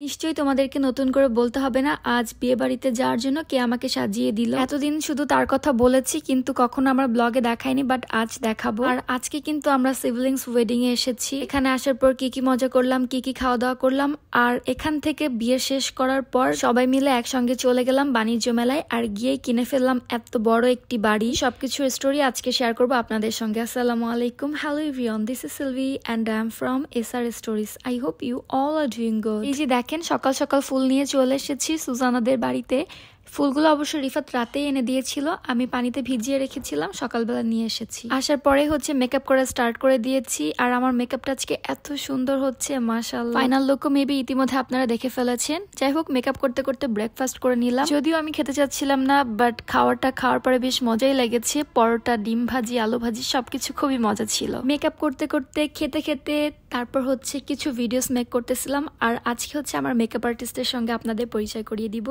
নিশ্চয়ই তোমাদেরকে নতুন করে বলতে হবে না আজ বিয়ে বাড়িতে যাওয়ার জন্য কে আমাকে সাজিয়ে দিল। এতদিন শুধু তার কথা বলেছি কিন্তু কখনো আমার ব্লগে দেখাইনি, বাট আজ দেখাবো। আর আজকে কিন্তু আমরা সিবলিংস ওয়েডিং এ এসেছি। এখানে আসার পর কি কি মজা করলাম, কি কি খাওয়া দাওয়া করলাম, আর এখান থেকে বিয়ে শেষ করার পর সবাই মিলে একসঙ্গে চলে গেলাম বাণিজ্য মেলায় আর গিয়ে কিনে ফেললাম এত বড় একটি বাড়ি। সবকিছুর স্টোরি আজকে শেয়ার করবো আপনাদের সঙ্গে। আসসালামু আলাইকুম, hello everyone, this is Silvi and I am from SR stories. I hope you all are doing good. এই যে দেখেন সকাল সকাল ফুল নিয়ে চলে এসেছি সুজানাদের বাড়িতে। ফুলগুলো অবশ্য রিফাত রাতে এনে দিয়েছিল, আমি পানিতে ভিজিয়ে রেখেছিলাম, সকালবেলা নিয়ে এসেছি। আসার পরে হচ্ছে মেকআপ করা স্টার্ট করে দিয়েছি আর আমার মেকআপটা আজকে এত সুন্দর হচ্ছে মাশাআল্লাহ। ফাইনাল লুকও মেবি ইতিমধ্যে আপনারা দেখে ফেলেছেন। যাই হোক, মেকআপ করতে করতে ব্রেকফাস্ট করে নিলাম। যদিও আমি খেতে চাচ্ছিলাম না, বাট খাওয়ার পরে বেশ মজাই লেগেছে। পরোটা, ডিম ভাজি, আলু ভাজি সবকিছু খুবই মজা ছিল। মেকআপ করতে করতে খেতে খেতে তারপর হচ্ছে কিছু ভিডিওস মেক করতেছিলাম। আর আজকে হচ্ছে আমার মেকআপ আর্টিস্টের সঙ্গে আপনাদের পরিচয় করিয়ে দিব।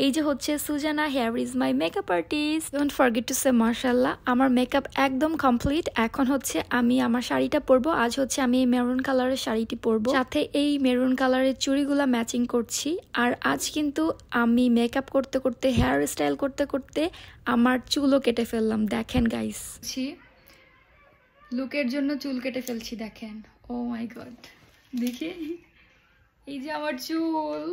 এই যে হচ্ছে Sujana, here is my makeup artist. Don't forget to say মাশাআল্লাহ। আমার মেকআপ একদম কমপ্লিট। এখন হচ্ছে আমি আমার শাড়িটা পরবো। আজ হচ্ছে আমি এই মেরুন কালারের শাড়িটি পরবো, সাথে এই মেরুন কালারের চুড়িগুলা ম্যাচিং করছি। আর আজ কিন্তু আমি মেকআপ করতে করতে, হেয়ার স্টাইল করতে করতে আমার চুলও কেটে ফেললাম। দেখেন গাইস, লুকের জন্য চুল কেটে ফেলছি, দেখেন। ও মাই গড, দেখে এই যে আমার চুল।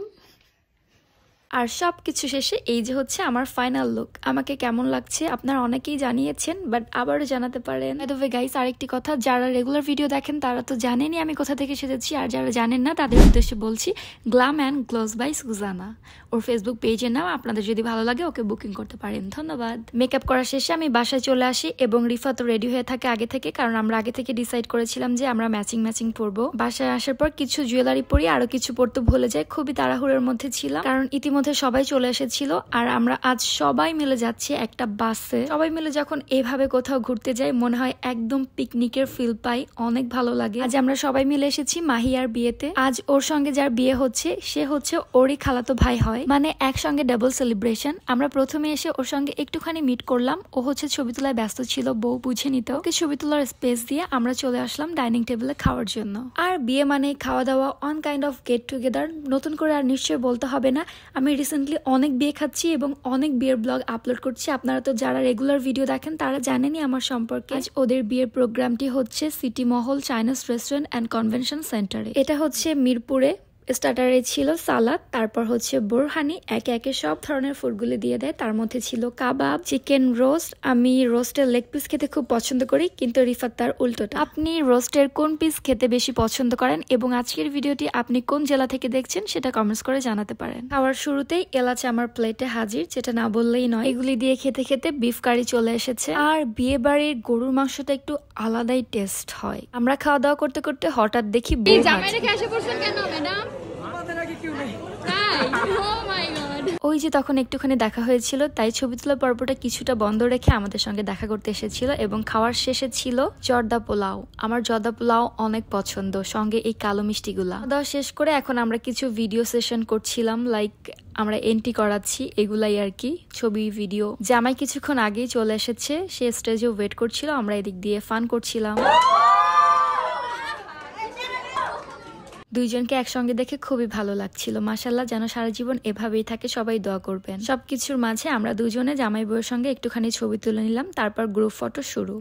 আর সবকিছু শেষে এই যে হচ্ছে আমার ফাইনাল লুক। আমাকে কেমন লাগছে আপনারা অনেকেই জানিয়েছেন, বাট আবারও জানাতে পারেন। বাই দ্য ওয়ে গাইস, আরেকটি কথা, যারা রেগুলার ভিডিও দেখেন তারা তো জানেনই আমি কোথা থেকে সেজেছি, আর যারা জানেন না তাদের উদ্দেশ্যে বলছি, glam and gloss by Sujana, ওর ফেসবুক পেজের নাম। আপনাদের যদি ভালো লাগে ওকে বুকিং করতে পারেন। ধন্যবাদ। মেকআপ করার শেষে আমি বাসায় চলে আসি এবং রিফা তো রেডি হয়ে থাকে আগে থেকে, কারণ আমরা আগে থেকে ডিসাইড করেছিলাম যে আমরা ম্যাচিং পরবো। বাসায় আসার পর কিছু জুয়েলারি পরি, আরো কিছু পরতে ভুলে যাই। খুবই তাড়াহুড়োর মধ্যে ছিলাম, কারণ ইতিমধ্যে সবাই চলে এসেছিল। আর আমরা আজ সবাই মিলে যাচ্ছি একটা বাসে। সবাই মিলে যখন এভাবে কোথাও ঘুরতে যাই মনে হয় একদম পিকনিকের ফিল পাই, অনেক ভালো লাগে। আজ আমরা সবাই মিলে এসেছি মাহিয়ার বিয়েতে। আজ ওর সঙ্গে যার বিয়ে হচ্ছে সে হচ্ছে ওরই খালাতো ভাই হয়, মানে একসঙ্গে ডাবল সেলিব্রেশন। আমরা প্রথমে এসে ওর সঙ্গে একটুখানি মিট করলাম। ও হচ্ছে ছবি তোলায় ব্যস্ত ছিল, বউ বুঝে নিত। ওকে ছবি তোলার স্পেস দিয়ে আমরা চলে আসলাম ডাইনিং টেবিলে খাওয়ার জন্য। আর বিয়ে মানে খাওয়া দাওয়া, on kind of get together. নতুন করে আর নিশ্চয়ই বলতে হবে না, আমি রিসেন্টলি অনেক বিয়ে খাচ্ছি এবং অনেক বিয়ের ব্লগ আপলোড করছি। আপনারা তো যারা রেগুলার ভিডিও দেখেন তারা জানেনই আমার সম্পর্কে। আজ ওদের বিয়ের প্রোগ্রামটি হচ্ছে city Mahal Chinese restaurant and convention সেন্টারে। এটা হচ্ছে মিরপুরে। স্টার্টারে ছিল সালাদ, তারপর হচ্ছে বোরহানি, একে একে সব ধরনের ফুডগুলি দিয়ে দেয়। তার মধ্যে ছিল কাবাব, চিকেন রোস্ট। আমি রোস্টের লেগ পিস খেতে খুব পছন্দ করি, কিন্তু রিফাত তার উল্টোটা। আপনি রোস্টের কোন পিস খেতে বেশি পছন্দ করেন এবং আজকের ভিডিওটি আপনি কোন জেলা থেকে দেখছেন সেটা কমেন্টস করে জানাতে পারেন। খাওয়ার শুরুতেই এলাচ আমার প্লেটে হাজির, যেটা না বললেই নয়। এগুলি দিয়ে খেতে খেতে বিফ কারি চলে এসেছে। আর বিয়ে বাড়ির গরুর মাংসটা একটু আলাদাই টেস্ট হয়। আমরা খাওয়া দাওয়া করতে করতে হঠাৎ দেখি ওই যে তখন একটুখানি দেখা হয়েছিল, তাই ছবি তোলা পর্বটা কিছুটা বন্ধ রেখে আমাদের সঙ্গে দেখা করতে এসেছিল। এবং খাওয়ার শেষে ছিল জর্দা পোলাও। আমার জর্দা পোলাও অনেক পছন্দ, সঙ্গে এই কালো মিষ্টিগুলা। খাওয়া শেষ করে এখন আমরা কিছু ভিডিও সেশন করছিলাম, লাইক আমরা এন্ট্রি করাচ্ছি, এগুলাই আর কি, ছবি ভিডিও। জামাই কিছুক্ষণ আগেই চলে এসেছে, সে স্টেজে ওয়েট করছিল, আমরা এদিক দিয়ে ফান করছিলাম। দুইজনকে একসঙ্গে দেখে খুবই ভালো লাগছিল। মাশাআল্লাহ, যেন সারা জীবন এভাবেই থাকে, সবাই দোয়া করবেন। সবকিছুর মাঝে আমরা দুজনে জামাই বউয়ের সঙ্গে একটুখানি ছবি তুলে নিলাম, তারপর গ্রুপ ফটো শুরু।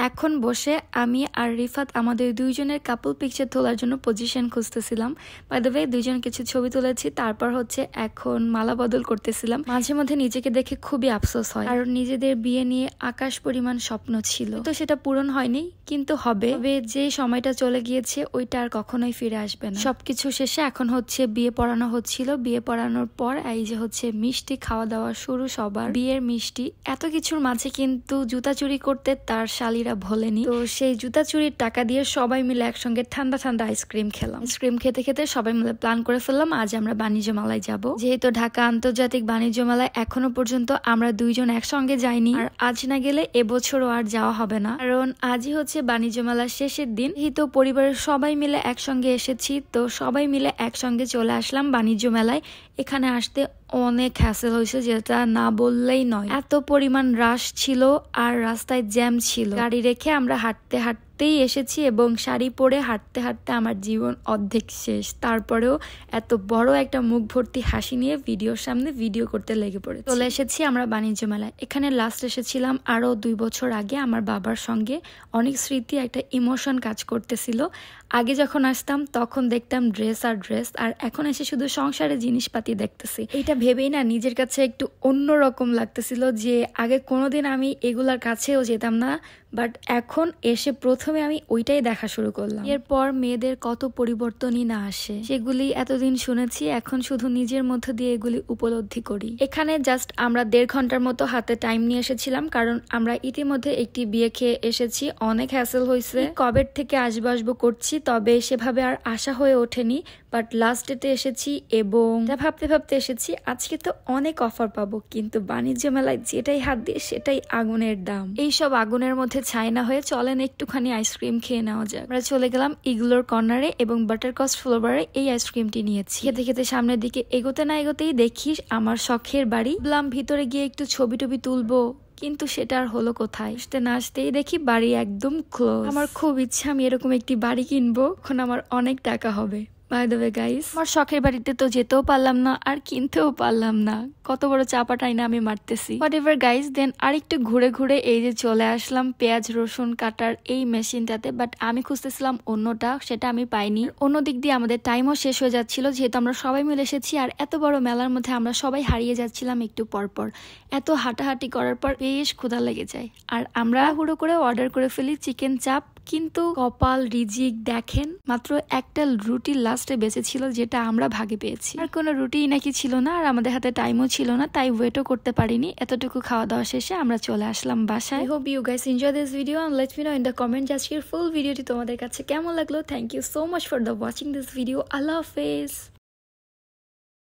এখন বসে আমি আর রিফাত আমাদের দুইজনের কাপল পিকচার তোলার জন্য পজিশন খুঁজতেছিলাম। বাই দ্য ওয়ে, দুইজন কিছু ছবি তুলেছি, তারপর হচ্ছে এখন মালা বদল করতেছিলাম। মাঝে মধ্যে নিজেকে দেখে খুবই আফসোস হয়, কারণ নিজেদের বিয়ে নিয়ে আকাশ পরিমাণ স্বপ্ন ছিল, তো সেটা পূরণ হয়নি, কিন্তু হবে। যে সময়টা চলে গিয়েছে ওইটা আর কখনোই ফিরে আসবে না। সবকিছু শেষে এখন হচ্ছে বিয়ে পড়ানো হচ্ছিল। বিয়ে পড়ানোর পর এই যে হচ্ছে মিষ্টি খাওয়া দাওয়া শুরু সবার। বিয়ের মিষ্টি, এত কিছুর মাঝে কিন্তু জুতা চুরি করতে তার শালীরা ভোলেনি। তো সেই জুতা চুরির টাকা দিয়ে সবাই মিলে একসঙ্গে ঠান্ডা ঠান্ডা আইসক্রিম খেলাম। আইসক্রিম খেতে খেতে সবাই মিলে প্ল্যান করে ফেললাম আজ আমরা বাণিজ্য মেলায় যাব। যেহেতু ঢাকা আন্তর্জাতিক বাণিজ্য মেলায় এখনো পর্যন্ত আমরা দুইজন একসঙ্গে যাইনি, আর আজ না গেলে এবছরও আর যাওয়া হবে না, কারণ আজই হচ্ছে বাণিজ্য মেলার শেষের দিন। তো পরিবারের সবাই মিলে একসঙ্গে এসেছি, তো সবাই মিলে একসঙ্গে চলে আসলাম বাণিজ্য মেলায়। এখানে আসতে অনেক হ্যাসেল হয়েছে, যেটা না বললেই নয়। এত পরিমাণ রাশ ছিল আর রাস্তায় জ্যাম ছিল। গাড়ি রেখে আমরা হাঁটতে হাঁটতে হাঁটতেই এসেছি এবং শাড়ি পরে হাঁটতে হাঁটতে আমার জীবন অর্ধেক শেষ। তারপরেও এত বড় একটা মুখ ভর্তি হাসি নিয়ে ভিডিওর সামনে ভিডিও করতে লেগে পড়েছি। চলে এসেছি আমরা বাণিজ্য মেলায়। এখানে লাস্ট এসেছিলাম আরো 2 বছর আগে আমার বাবার সঙ্গে। অনেক স্মৃতি, একটা ইমোশন কাজ করতেছিল। আগে যখন আসতাম তখন দেখতাম ড্রেস আর এখন এসে শুধু সংসারের জিনিসপাতি দেখতেছি। এটা ভেবেই না নিজের কাছে একটু অন্যরকম লাগতেছিল যে আগে কোনোদিন আমি এগুলার কাছেও যেতাম না, বাট এখন এসে প্রথমে আমি ওইটাই দেখা শুরু করলাম। এরপর মেয়েদের কত পরিবর্তনই না আসে, সেগুলি এতদিন শুনেছি, এখন শুধু নিজের মধ্য দিয়ে এগুলি উপলব্ধি করি। এখানে জাস্ট আমরা 1.5 ঘন্টার মতো হাতে টাইম নিয়ে এসেছিলাম, কারণ আমরা ইতিমধ্যে একটি বিয়ে খেয়ে এসেছি। অনেক হ্যাসেল হয়েছে, কবের থেকে আসবো করছি, তবে সেভাবে আর আশা হয়ে ওঠেনি। বাট লাস্ট ডেটে এসেছি এবং ভাবতে এসেছি আজকে তো অনেক অফার পাবো, কিন্তু বাণিজ্য মেলায় যেটাই হাত দিয়ে সেটাই আগুনের দাম। এইসব আগুনের মধ্যে ছাই না হয়ে চলেন একটুখানি আইসক্রিম খেয়ে নেওয়া যাক। আমরা চলে গেলাম ইগলোর কর্নারে এবং বাটারকস্ট ফ্লেভারে এই আইসক্রিমটি নিয়েছি। খেতে সামনের দিকে এগোতে না এগোতেই দেখি আমার শখের বাড়ি। ভাবলাম ভিতরে গিয়ে একটু ছবি টবি তুলবো, কিন্তু সেটা আর হলো কোথায়। না আসতেই দেখি বাড়ি একদম ক্লোজ। আমার খুব ইচ্ছা আমি এরকম একটি বাড়ি কিনবো, এখন আমার অনেক টাকা হবে। বাই দ্য ওয়ে গাইস, আমার শখের বাড়িতে তো যেতেও পারলাম না আর কিনতেও পারলাম না, কত বড় চাপাটাই না আমি মারতেছি। হোয়াটএভার গাইস, দেন আরেকটু ঘুরে এই যে চলে আসলাম পেঁয়াজ রসুন কাটার এই মেশিনটাতে। বাট আমি খুঁজতেছিলাম অন্যটা, সেটা আমি পাইনি। অন্য দিক দিয়ে আমাদের টাইমও শেষ হয়ে যাচ্ছিল, যেহেতু আমরা সবাই মিলে এসেছি আর এত বড় মেলার মধ্যে আমরা সবাই হারিয়ে যাচ্ছিলাম একটু পরপর। এত হাঁটাহাঁটি করার পর বেশ ক্ষুধা লেগে যায় আর আমরা হুড়ো করে অর্ডার করে ফেলি চিকেন চাপ। কিন্তু কপাল রিজিক, দেখেন মাত্র একটা রুটি লাস্টে বেঁচে ছিল, যেটা আমরা ভাগে পেয়েছি। আর কোনো রুটি নাকি ছিল না আর আমাদের হাতে টাইমও ছিল না, তাই ওয়েটও করতে পারিনি। এতটুকু খাওয়া দাওয়া শেষে আমরা চলে আসলাম বাসায়। I hope you guys enjoy this video and let me know in the comment আজকের ফুল ভিডিওটি তোমাদের কাছে কেমন লাগলো। Thank you so much for the watching this video. আল্লাহ হাফেজ।